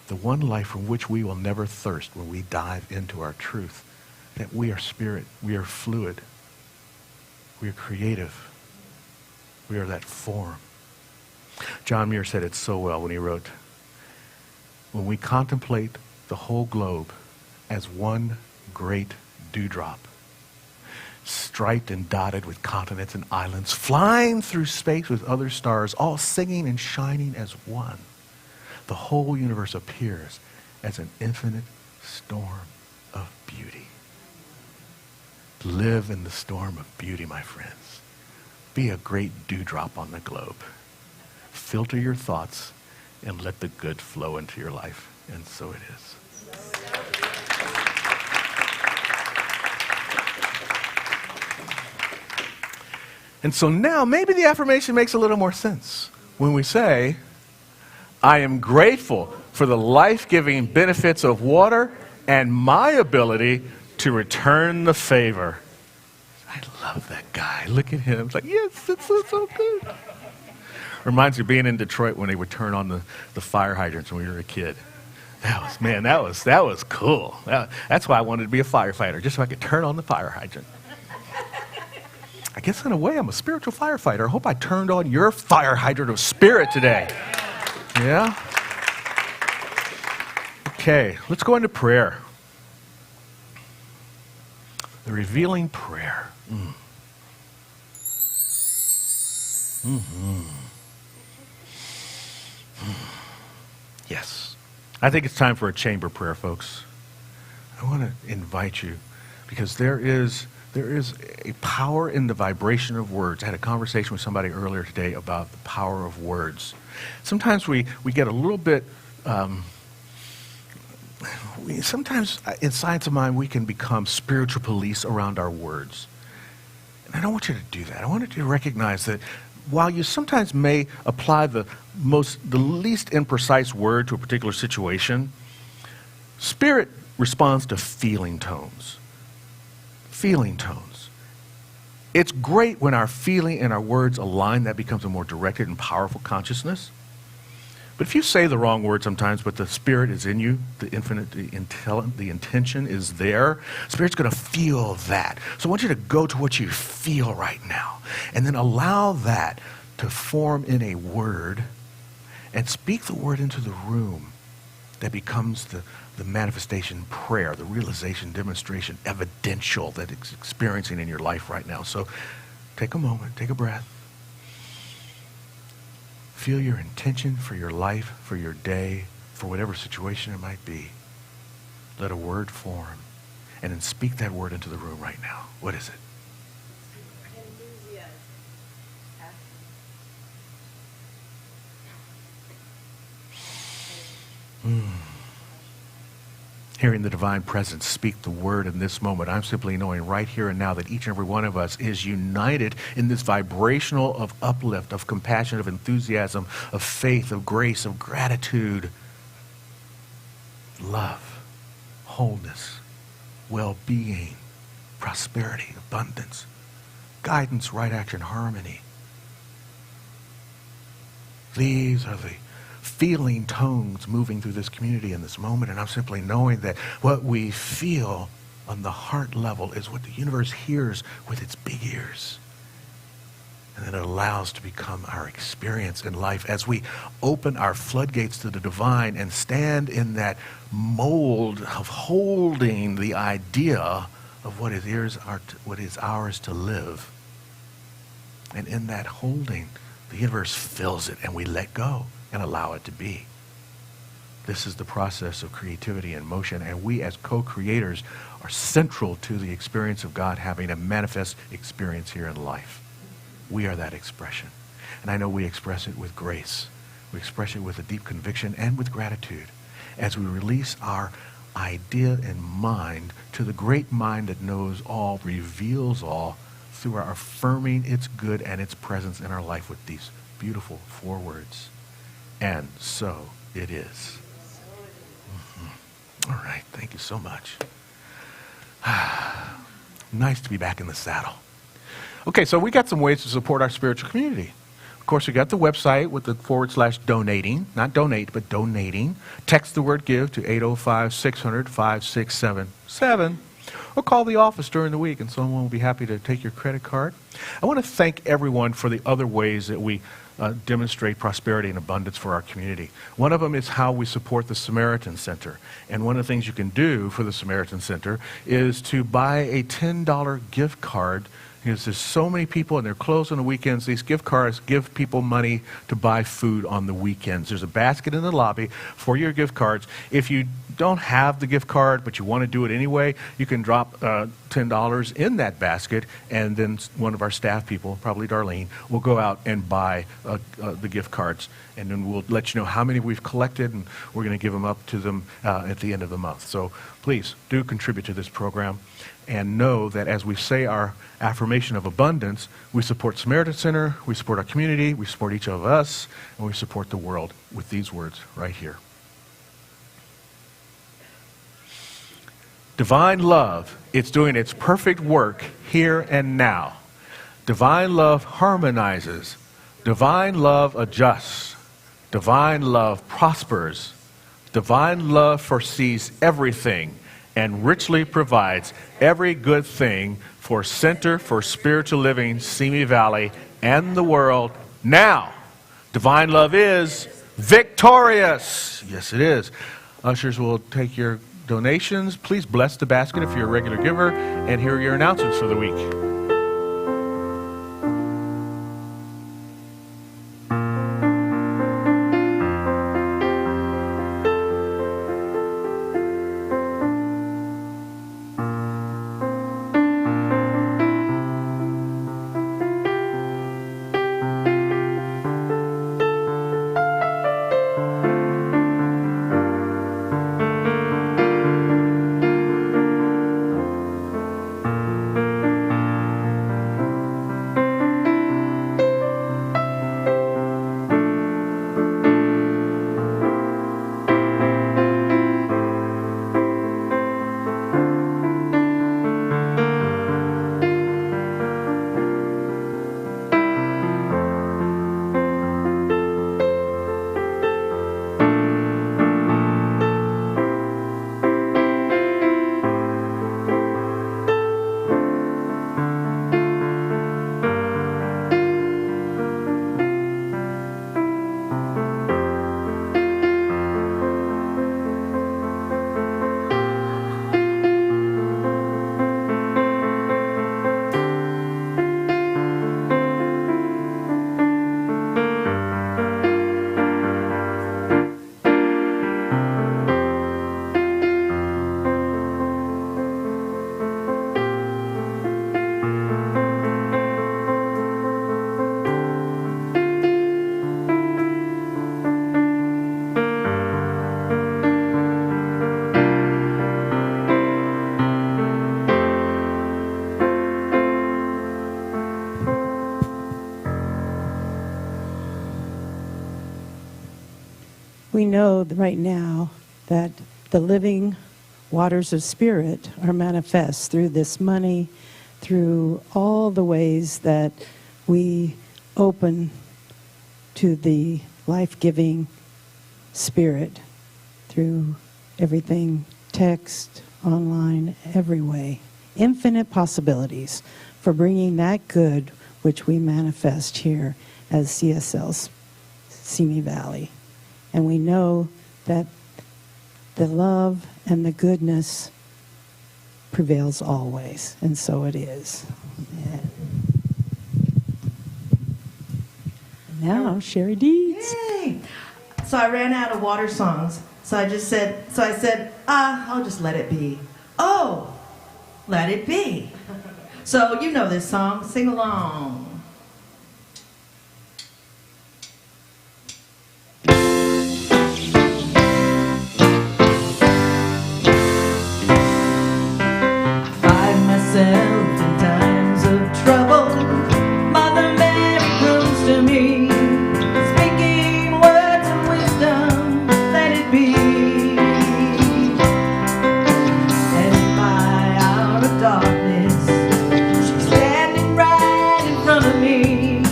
from which we will never thirst when we dive into our truth, that we are spirit, we are fluid, we are creative, we are that form. John Muir said it so well when he wrote, "When we contemplate the whole globe as one great dewdrop, striped and dotted with continents and islands, flying through space with other stars, all singing and shining as one. The whole universe appears as an infinite storm of beauty. Live in the storm of beauty, my friends. Be a great dewdrop on the globe. Filter your thoughts and let the good flow into your life. And so it is. And so now maybe the affirmation makes a little more sense when we say, I am grateful for the life-giving benefits of water and my ability to return the favor. I love that guy. Look at him. It's like, yes, it's so good. Reminds me of being in Detroit when they would turn on the fire hydrants when we were a kid. That was cool. That's why I wanted to be a firefighter, just so I could turn on the fire hydrant. I guess in a way I'm a spiritual firefighter. I hope I turned on your fire hydrant of spirit today. Yeah? Okay, let's go into prayer. The revealing prayer. Yes. I think it's time for a chamber prayer, folks. I want to invite you because there is a power in the vibration of words. I had a conversation with somebody earlier today about the power of words. Sometimes we get a little bit, sometimes in science of mind we can become spiritual police around our words. And I don't want you to do that. I want you to recognize that while you sometimes may apply the least imprecise word to a particular situation, spirit responds to feeling tones. Feeling tones. It's great when our feeling and our words align. That becomes a more directed and powerful consciousness. But if you say the wrong word sometimes, but the spirit is in you, the infinite, the intention is there, spirit's going to feel that. So I want you to go to what you feel right now, and then allow that to form in a word, and speak the word into the room that becomes the manifestation prayer, the realization, demonstration, evidential that it's experiencing in your life right now. So take a moment, take a breath. Feel your intention for your life, for your day, for whatever situation it might be. Let a word form, and then speak that word into the room right now. What is it? Hearing the divine presence speak the word in this moment, I'm simply knowing right here and now that each and every one of us is united in this vibrational of uplift, of compassion, of enthusiasm, of faith, of grace, of gratitude, love, wholeness, well-being, prosperity, abundance, guidance, right action, harmony. These are the feeling tones moving through this community in this moment, and I'm simply knowing that what we feel on the heart level is what the universe hears with its big ears, and that it allows to become our experience in life as we open our floodgates to the divine and stand in that mold of holding the idea of what is ours to live. And in that holding, the universe fills it, and we let go and allow it to be. This is the process of creativity and motion, and we as co-creators are central to the experience of God having a manifest experience here in life. We are that expression. And I know we express it with grace. We express it with a deep conviction and with gratitude as we release our idea and mind to the great mind that knows all, reveals all, through our affirming its good and its presence in our life with these beautiful 4 words. And so it is. All right, thank you so much. Nice to be back in the saddle. Okay, so we got some ways to support our spiritual community. Of course, we got the website with the /donating, not donate, but donating. Text the word give to 805-600-5677. Or call the office during the week, and someone will be happy to take your credit card. I want to thank everyone for the other ways that we demonstrate prosperity and abundance for our community. One of them is how we support the Samaritan Center. And one of the things you can do for the Samaritan Center is to buy a $10 gift card. Because there's so many people and they're closed on the weekends. These gift cards give people money to buy food on the weekends. There's a basket in the lobby for your gift cards. If you don't have the gift card but you want to do it anyway, you can drop $10 in that basket, and then one of our staff people, probably Darlene, will go out and buy the gift cards. And then we'll let you know how many we've collected, and we're going to give them up to them at the end of the month. So please do contribute to this program. And know that as we say our affirmation of abundance, we support Samaritan Center, we support our community, we support each of us, and we support the world with these words right here. Divine love, it's doing its perfect work here and now. Divine love harmonizes. Divine love adjusts. Divine love prospers. Divine love foresees everything and richly provides every good thing for Center for Spiritual Living, Simi Valley, and the world now. Divine love is victorious. Yes, it is. Ushers will take your donations. Please bless the basket if you're a regular giver, and here are your announcements for the week. We know right now that the living waters of Spirit are manifest through this money, through all the ways that we open to the life-giving Spirit, through everything, text, online, every way. Infinite possibilities for bringing that good which we manifest here as CSL's Simi Valley. And we know that the love and the goodness prevails always, and so it is. Yeah. Now, Cherie Deeds. Yay! So I ran out of water songs. So I said, I'll just let it be. Oh, let it be. So you know this song, sing along. In times of trouble, Mother Mary comes to me, speaking words of wisdom, let it be. And in my hour of darkness, she's standing right in front of me,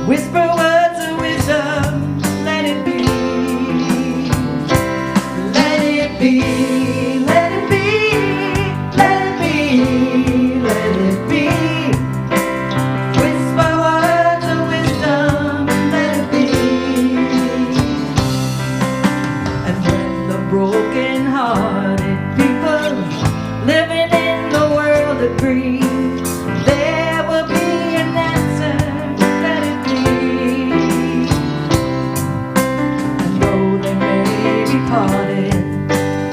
whisper words of wisdom, let it be. Let it be. Let it be. Whisper words of wisdom. free. There will be an answer, let it be. And though they may be parted,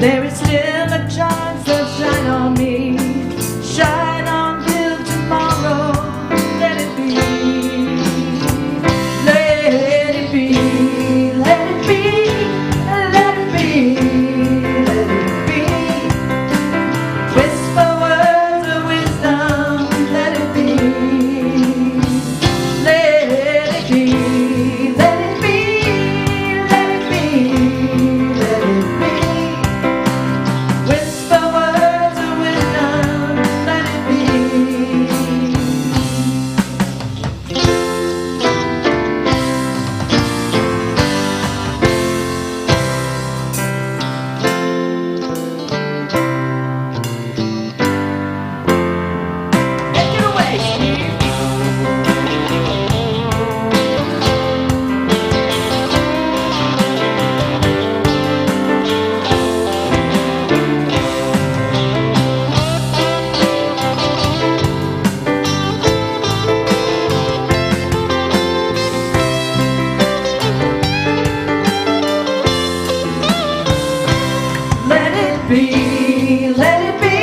there is still a chance they'll shine on me. Shine on till tomorrow, let it be. Let it be, let it be, let it be, let it be. Whisper words of wisdom, let it be. Let it be, let it be, let it be, let it be. Whisper words of wisdom, let it be. Take it away, Steve. Let it be, let it be,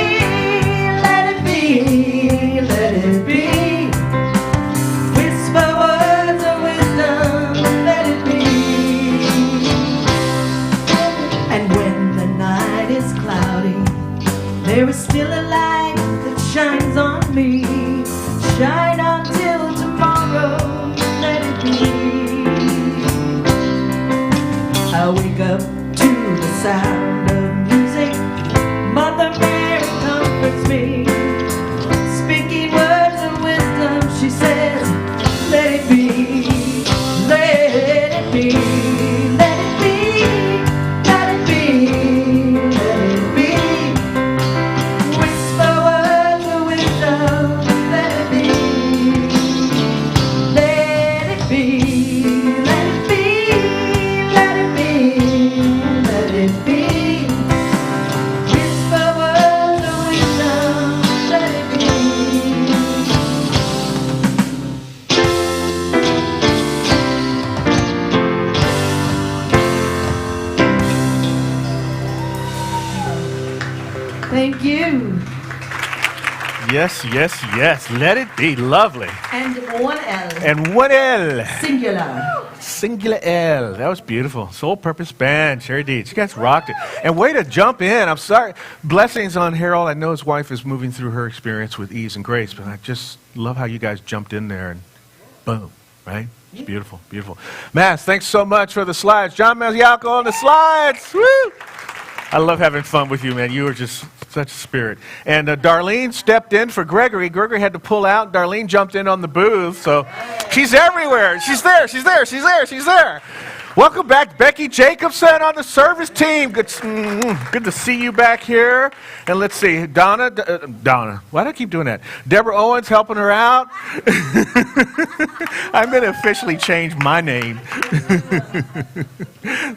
let it be, let it be. Whisper words of wisdom, let it be. And when the night is cloudy, there is still a light that shines on me. Shine on till tomorrow, let it be. I wake up to the sound of music. Mother Mary comforts me. Speaking words of wisdom, she says, let it be, let it be, let it be, let it be, let it be. Whisper words of wisdom, let it be. Let it be, let it be, let it be, let it be. Whisper words of wisdom, let it be. Thank you. Yes, yes, yes. Let it be. Lovely. And one L. And one L. Singular. Singular L. That was beautiful. Soul Purpose Band, Cherie Deeds. You guys rocked it. And way to jump in. I'm sorry. Blessings on Harold. I know his wife is moving through her experience with ease and grace, but I just love how you guys jumped in there and boom, right? It's beautiful, beautiful. Mass, thanks so much for the slides. John Mazialco on the slides. Woo! I love having fun with you, man. You are just such a spirit. And Darlene stepped in for Gregory. Gregory had to pull out. Darlene jumped in on the booth. So she's everywhere. She's there. She's there. She's there. She's there. Welcome back, Becky Jacobson on the service team. Good to see you back here. And let's see, Donna. Why do I keep doing that? Deborah Owens helping her out. I'm going to officially change my name.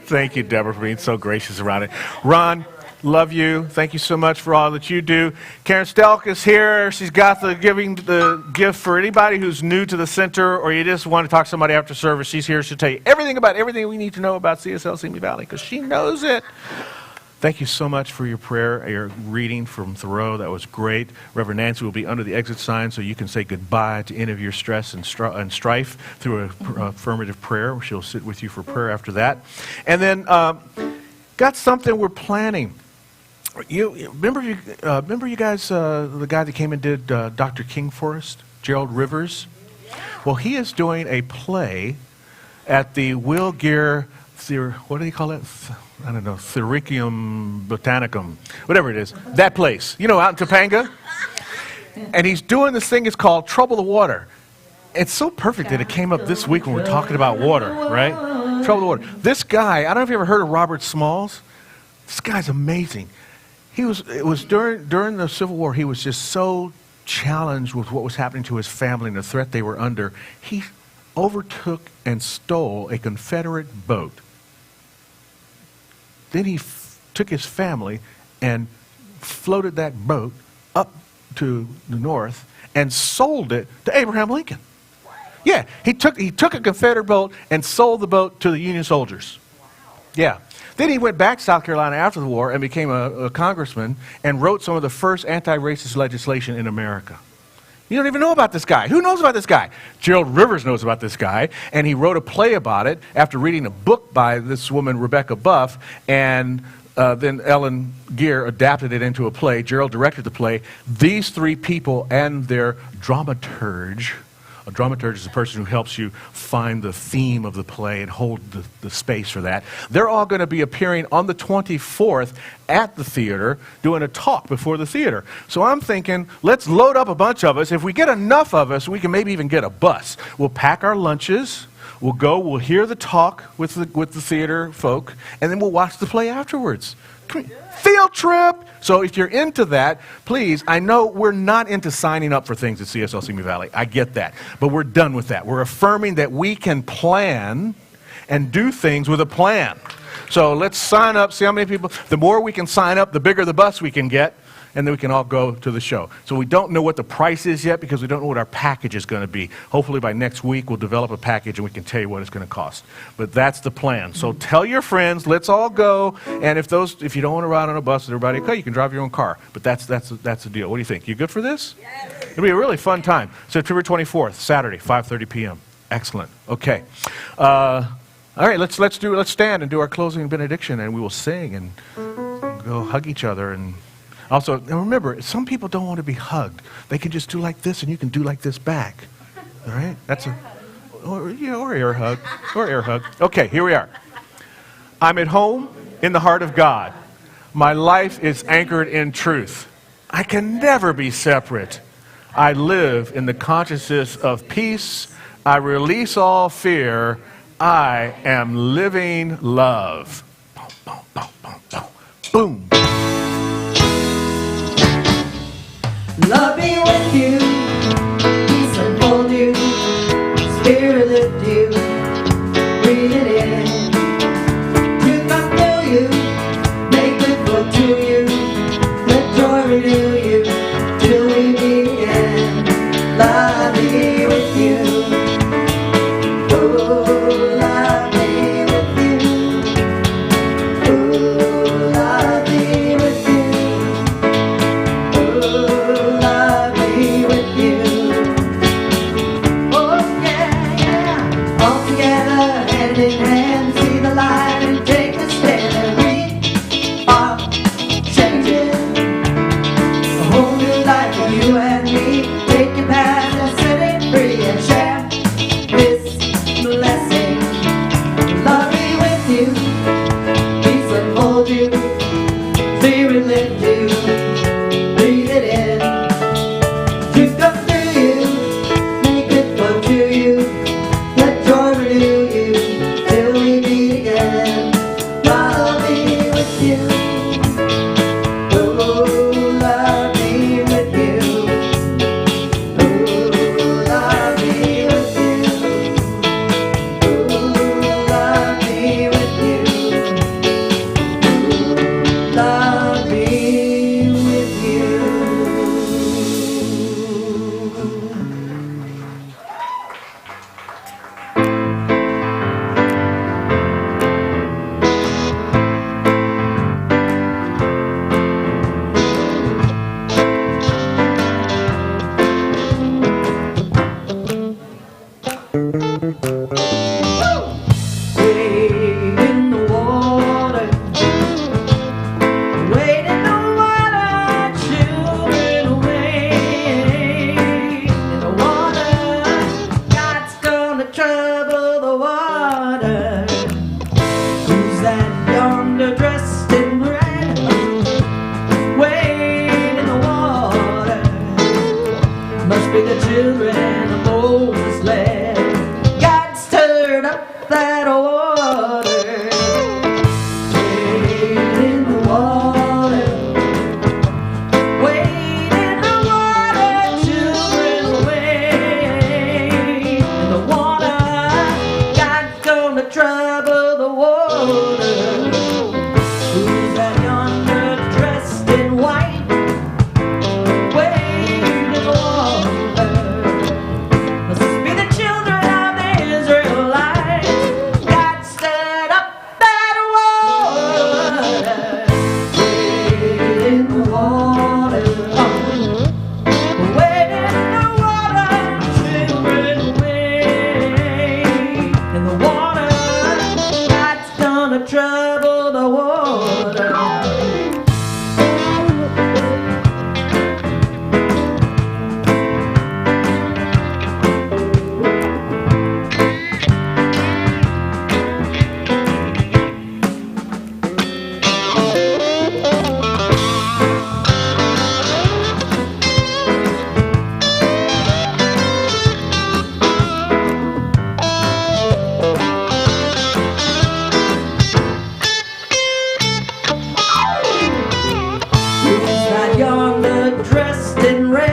Thank you, Deborah, for being so gracious around it. Ron, love you. Thank you so much for all that you do. Karen Stelk is here. She's got the gift for anybody who's new to the center or you just want to talk to somebody after service. She's here. She'll tell you everything about everything we need to know about CSL Simi Valley because she knows it. Thank you so much for your prayer, your reading from Thoreau. That was great. Reverend Nancy will be under the exit sign so you can say goodbye to any of your stress and strife through an affirmative prayer. She'll sit with you for prayer after that. And then got something we're planning. Remember you guys, the guy that came and did Dr. King for us, Gerald Rivers? Well, he is doing a play at the Will Gear, what do you call it? I don't know, Thericium Botanicum, whatever it is. That place, out in Topanga. And he's doing this thing, it's called Trouble the Water. It's so perfect that it came up this week when we're talking about water, right? Trouble the Water. This guy, I don't know if you ever heard of Robert Smalls. This guy's amazing. It was during the Civil War, he was just so challenged with what was happening to his family and the threat they were under. He overtook and stole a Confederate boat. Then he took his family and floated that boat up to the north and sold it to Abraham Lincoln. Yeah, he took a Confederate boat and sold the boat to the Union soldiers. Yeah. Then he went back to South Carolina after the war and became a congressman and wrote some of the first anti-racist legislation in America. You don't even know about this guy. Who knows about this guy? Gerald Rivers knows about this guy, and he wrote a play about it after reading a book by this woman, Rebecca Buff, and then Ellen Geer adapted it into a play. Gerald directed the play. These three people and their dramaturge. A dramaturge is a person who helps you find the theme of the play and hold the space for that. They're all going to be appearing on the 24th at the theater doing a talk before the theater. So I'm thinking, let's load up a bunch of us. If we get enough of us, we can maybe even get a bus. We'll pack our lunches. We'll go, we'll hear the talk with the theater folk, and then we'll watch the play afterwards. Field trip! So if you're into that, please, I know we're not into signing up for things at CSL Simi Valley. I get that. But we're done with that. We're affirming that we can plan and do things with a plan. So let's sign up, see how many people. The more we can sign up, the bigger the bus we can get, and then we can all go to the show. So we don't know what the price is yet because we don't know what our package is going to be. Hopefully by next week we'll develop a package and we can tell you what it's going to cost. But that's the plan. So tell your friends, let's all go. And if you don't want to ride on a bus with everybody, okay, you can drive your own car. But that's the deal. What do you think? You good for this? Yes. It'll be a really fun time. September 24th, Saturday, 5:30 p.m. Excellent. Okay. All right, let's stand and do our closing benediction, and we will sing and go hug each other. And also, and remember, some people don't want to be hugged. They can just do like this, and you can do like this back. All right? That's or air hug. Or air hug. Okay, here we are. I'm at home in the heart of God. My life is anchored in truth. I can never be separate. I live in the consciousness of peace. I release all fear. I am living love. Boom, boom, boom, boom, boom. Boom. Love be with you, peace unfold you, spirit lift you, breathe it in. Truth come through you, make good flow to you, let joy renew you, till we meet again. Love be with you, oh, love be with you, oh, love be with you. Love be with you. Oh yeah, yeah. All together, hand in hand, see the light and take a stand. We are changing a whole new life for you and me. Take your path and set it free and share this blessing. Love be with you, peace unfold you, spirit lift you. Breathe it in. Truth come through you, make it flow to you, let joy renew you, till we meet again. Love be with you, oh, love be with you, oh, love be with you, oh, love be with you, oh, love be with you. dressed in red.